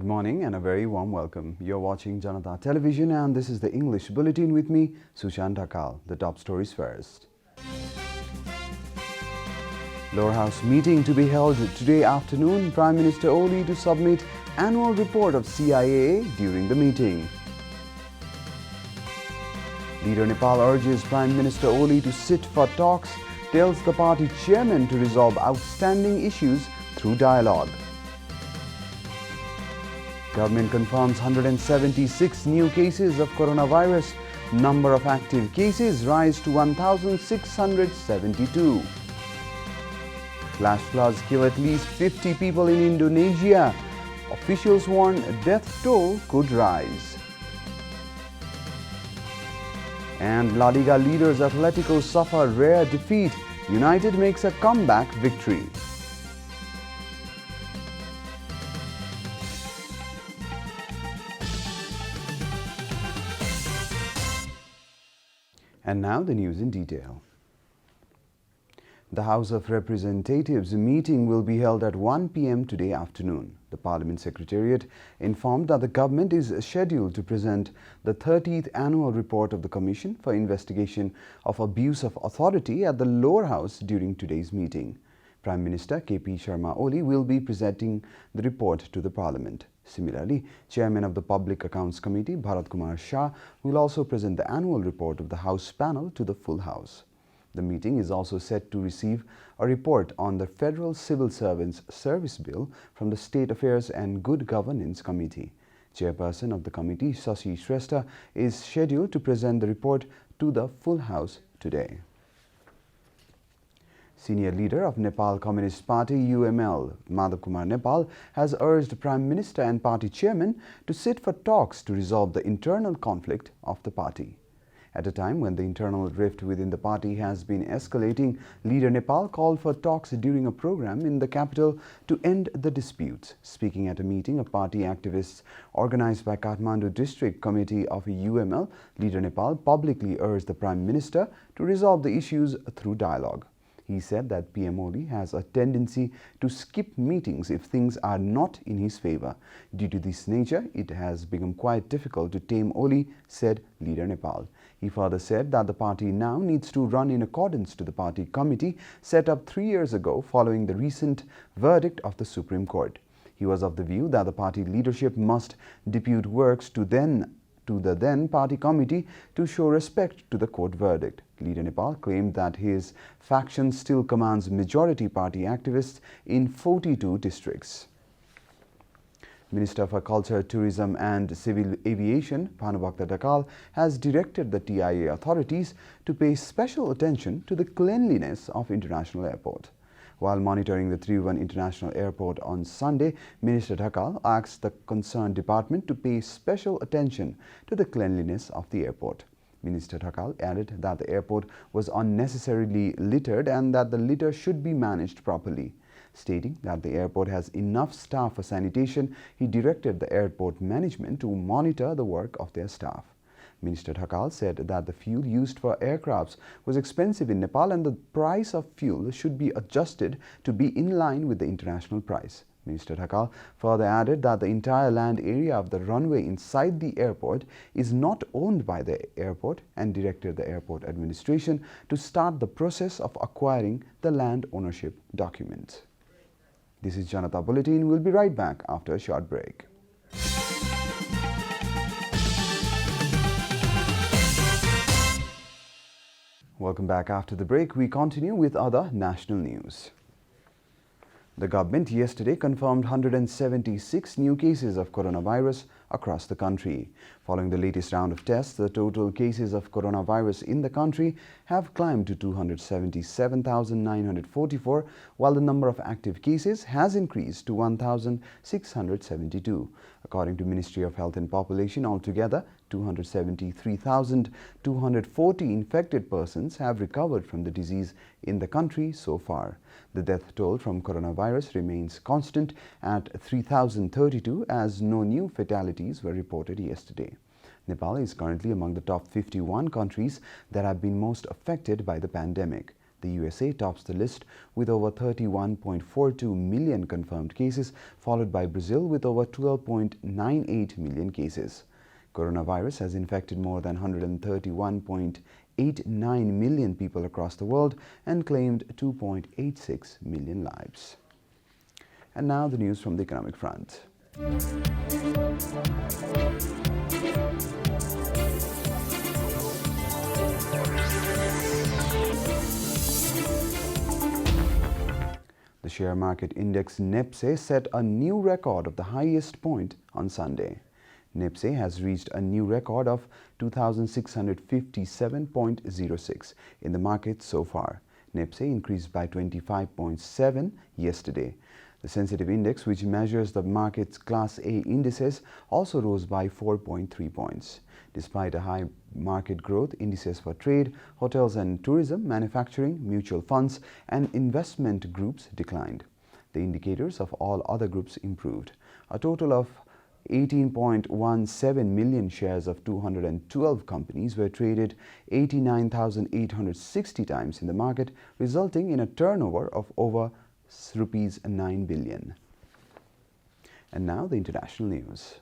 Good morning and a very warm welcome. You're watching Janata Television and this is the English Bulletin with me, Sushant Akal. The top stories first. Lower House meeting to be held today afternoon. Prime Minister Oli to submit annual report of CIA during the meeting. Leader Nepal urges Prime Minister Oli to sit for talks, tells the party chairman to resolve outstanding issues through dialogue. Government confirms 176 new cases of coronavirus. Number of active cases rise to 1,672. Flash floods kill at least 50 people in Indonesia. Officials warn death toll could rise. And La Liga leaders Atletico suffer rare defeat. United makes a comeback victory. And now the news in detail. The House of Representatives meeting will be held at 1 p.m. today afternoon. The Parliament Secretariat informed that the government is scheduled to present the 30th annual report of the Commission for Investigation of Abuse of Authority at the lower house during today's meeting. Prime Minister K.P. Sharma Oli will be presenting the report to the Parliament. Similarly, Chairman of the Public Accounts Committee, Bharat Kumar Shah, will also present the annual report of the House panel to the full House. The meeting is also set to receive a report on the Federal Civil Servants Service Bill from the State Affairs and Good Governance Committee. Chairperson of the committee, Shashi Shrestha, is scheduled to present the report to the full House today. Senior leader of Nepal Communist Party UML, Madhav Kumar Nepal, has urged Prime Minister and party chairman to sit for talks to resolve the internal conflict of the party. At a time when the internal rift within the party has been escalating, leader Nepal called for talks during a program in the capital to end the disputes. Speaking at a meeting of party activists organized by Kathmandu District Committee of UML, leader Nepal publicly urged the Prime Minister to resolve the issues through dialogue. He said that PM Oli has a tendency to skip meetings if things are not in his favor. Due to this nature, it has become quite difficult to tame Oli, said leader Nepal. He further said that the party now needs to run in accordance to the party committee set up 3 years ago following the recent verdict of the Supreme Court. He was of the view that the party leadership must depute works to the then party committee to show respect to the court verdict. Leader Nepal claimed that his faction still commands majority party activists in 42 districts. Minister for Culture, Tourism and Civil Aviation, Bhanubhakta Dakal, has directed the TIA authorities to pay special attention to the cleanliness of International Airport. While monitoring the Tribhuvan International Airport on Sunday, Minister Dakal asked the concerned department to pay special attention to the cleanliness of the airport. Minister Dakal added that the airport was unnecessarily littered and that the litter should be managed properly. Stating that the airport has enough staff for sanitation, he directed the airport management to monitor the work of their staff. Minister Dakal said that the fuel used for aircrafts was expensive in Nepal and the price of fuel should be adjusted to be in line with the international price. Minister Dakal further added that the entire land area of the runway inside the airport is not owned by the airport and directed the airport administration to start the process of acquiring the land ownership documents. This is Janata Bulletin. We'll be right back after a short break. Welcome back after the break. We continue with other national news. The government yesterday confirmed 176 new cases of coronavirus across the country. Following the latest round of tests, the total cases of coronavirus in the country have climbed to 277,944, while the number of active cases has increased to 1,672. According to Ministry of Health and Population, altogether 273,240 infected persons have recovered from the disease in the country so far. The death toll from coronavirus remains constant at 3,032 as no new fatalities were reported yesterday. Nepal is currently among the top 51 countries that have been most affected by the pandemic. The USA tops the list with over 31.42 million confirmed cases, followed by Brazil with over 12.98 million cases. Coronavirus has infected more than 131.89 million people across the world and claimed 2.86 million lives. And now the news from the economic front. The share market index NIPSE set a new record of the highest point on Sunday. NIPSE has reached a new record of 2,657.06 in the market so far. NIPSE increased by 25.7 yesterday. The sensitive index, which measures the market's Class A indices, also rose by 4.3 points. Despite a high market growth, indices for trade, hotels and tourism, manufacturing, mutual funds and investment groups declined. The indicators of all other groups improved. A total of 18.17 million shares of 212 companies were traded 89,860 times in the market, resulting in a turnover of over rupees 9 billion. And now the international news.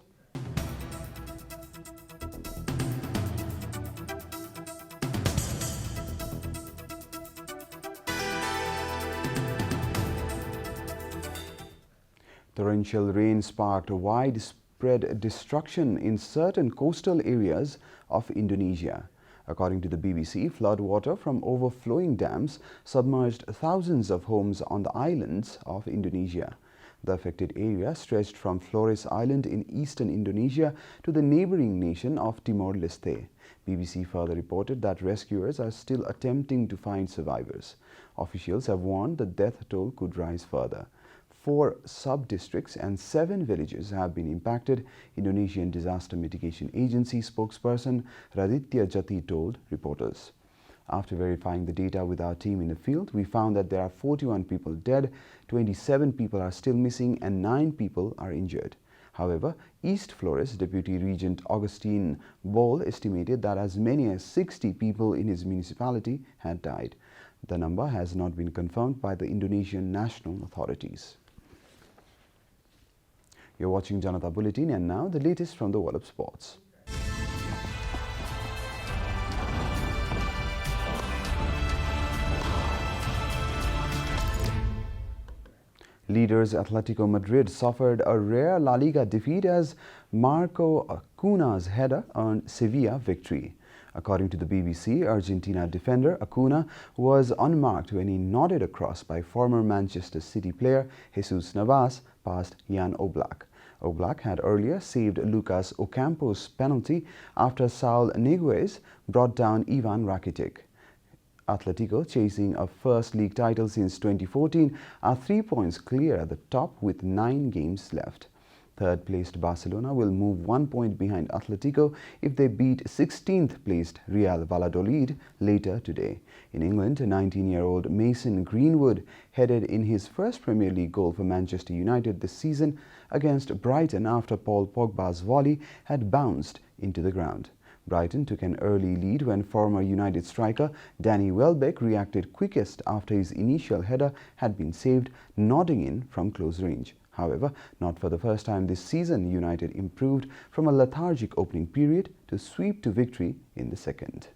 Torrential rain sparked widespread destruction in certain coastal areas of Indonesia. According to the BBC, floodwater from overflowing dams submerged thousands of homes on the islands of Indonesia. The affected area stretched from Flores Island in eastern Indonesia to the neighboring nation of Timor-Leste. BBC further reported that rescuers are still attempting to find survivors. Officials have warned the death toll could rise further. 4 sub-districts and 7 villages have been impacted, Indonesian Disaster Mitigation Agency spokesperson Raditya Jati told reporters. After verifying the data with our team in the field, we found that there are 41 people dead, 27 people are still missing and 9 people are injured. However, East Flores Deputy Regent Augustine Bol estimated that as many as 60 people in his municipality had died. The number has not been confirmed by the Indonesian national authorities. You're watching Janata Bulletin, and now the latest from the world of sports. Leaders Atletico Madrid suffered a rare La Liga defeat as Marco Acuna's header earned Sevilla victory. According to the BBC, Argentina defender Acuna was unmarked when he nodded a cross by former Manchester City player Jesus Navas past Jan Oblak. Oblak had earlier saved Lucas Ocampo's penalty after Saul Niguez brought down Ivan Rakitic. Atletico, chasing a first league title since 2014, are 3 points clear at the top with 9 games left. Third-placed Barcelona will move 1 point behind Atletico if they beat 16th-placed Real Valladolid later today. In England, 19-year-old Mason Greenwood headed in his first Premier League goal for Manchester United this season against Brighton after Paul Pogba's volley had bounced into the ground. Brighton took an early lead when former United striker Danny Welbeck reacted quickest after his initial header had been saved, nodding in from close range. However, not for the first time this season, United improved from a lethargic opening period to sweep to victory in the second.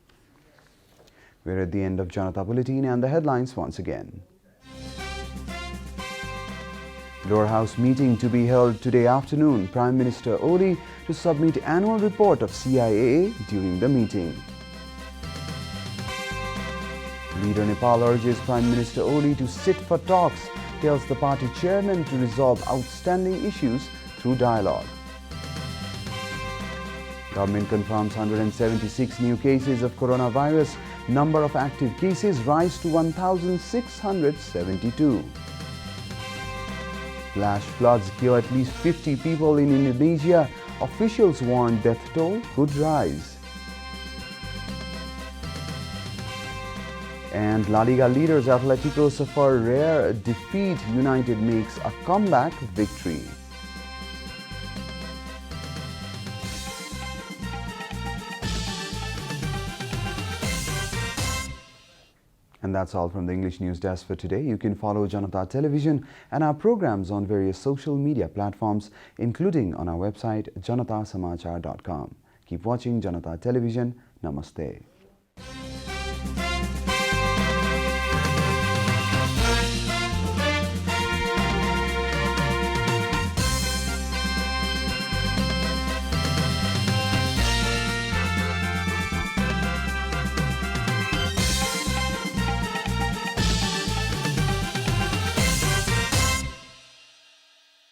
We're at the end of Janata Bulletin, and the headlines once again. Lower House meeting to be held today afternoon. Prime Minister Oli to submit annual report of CIAA during the meeting. Leader Nepal urges Prime Minister Oli to sit for talks, tells the party chairman to resolve outstanding issues through dialogue. Government confirms 176 new cases of coronavirus. Number of active cases rise to 1,672. Flash floods kill at least 50 people in Indonesia. Officials warn death toll could rise. And La Liga leaders Atletico suffer rare defeat. United makes a comeback victory. And that's all from the English News Desk for today. You can follow Janata Television and our programs on various social media platforms, including on our website janatasamachar.com. Keep watching Janata Television. Namaste.